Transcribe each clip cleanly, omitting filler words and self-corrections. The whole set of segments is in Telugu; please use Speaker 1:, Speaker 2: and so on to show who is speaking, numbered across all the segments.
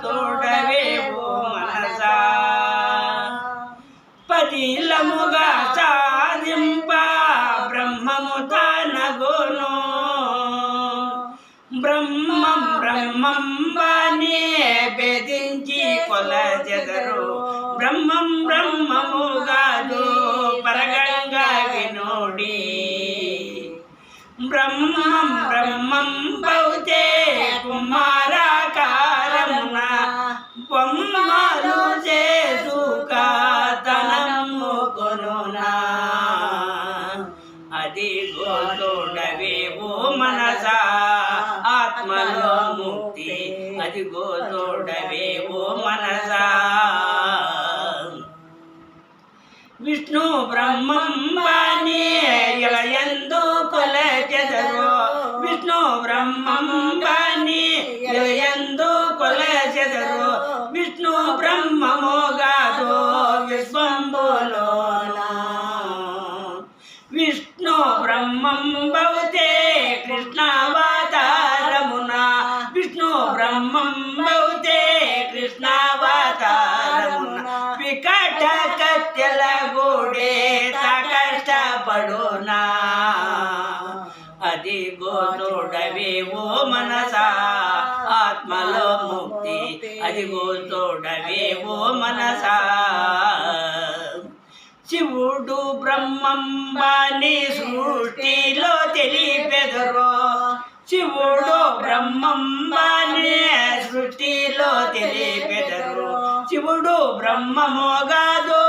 Speaker 1: తోడవే ఓ మనసా పదిలముగా సాధింప బ్రహ్మము తనగును బ్రహ్మం బ్రహ్మం బానే భేదించి కొలచెదరు బ్రహ్మం బ్రహ్మముగాదు పరగంగా వినోడి బ్రహ్మం బ్రహ్మం బౌతే కుమారాకారమున బొమ్మలు చేసుక తనము కొనునా అదిగో తోడవే ఓ మనసా ఆత్మలో ముక్తి అదిగో తోడవే ఓ మనసా విష్ణు బ్రహ్మం బాని ఎలయందు కొలచెదరు విష్ణు బ్రహ్మం బాని ఎలయందు కొలచెదరు విష్ణు బ్రహ్మముగాదు విశ్వంబులోన విష్ణు బ్రహ్మం బౌతే కృష్ణావతారమున విష్ణు బ్రహ్మం బౌతే కృష్ణావతారమున వికట కత్తెల గూడే కష్టపడునా అదిగో తోడవే ఓ మనసా ఆత్మలో ముక్తి అదిగో తోడవే ఓ మనసా శివుడు బ్రహ్మం బాని సృష్టిలో తెలిపెదరు శివుడు బ్రహ్మం బాని సృష్టిలో తెలిపెదరు శివుడు బ్రహ్మమోగాదో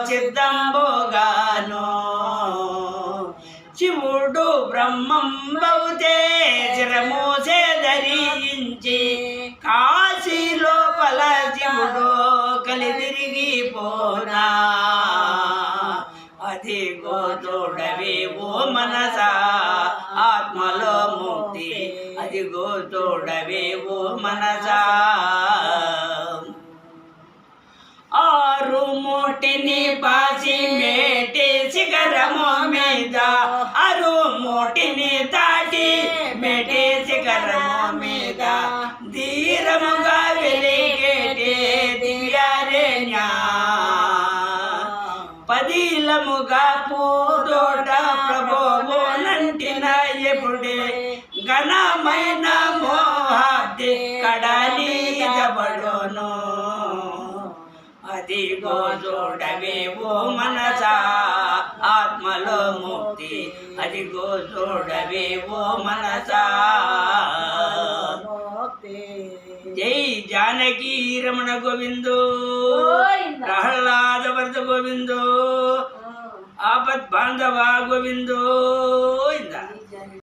Speaker 1: సిద్ధంబోగాను శివుడు బ్రహ్మం బౌతే శిరమోసే ధరించి కాశీ లోపల శివుడు కలి తిరిగి పోనా అదిగో తోడవే ఓ మనసా ఆత్మలో ముక్తి అదిగో తోడవే ఓ మనసా ఆరు మోటిని బాసి మేటి శిఖరము మీద ఆరు మోటిని దాటి మేటి శిఖరము మీద ధీరముగా వెలిగేటి దివ్యారణ్యా పదిలముగా పూదోట ప్రభువు నంటిన ఎప్పుడే ఘనమైన మోహాబ్ది కడనీయబడును అదిగో చూడవే ఓ మనసా ఆత్మలో ముక్తి అదిగో చూడవే ఓ మనసా జై జానకి రమణ గోవిందో ప్రహ్లాద వరద గోవిందో ఆపద్ బాంధవ గోవిందో ఇందా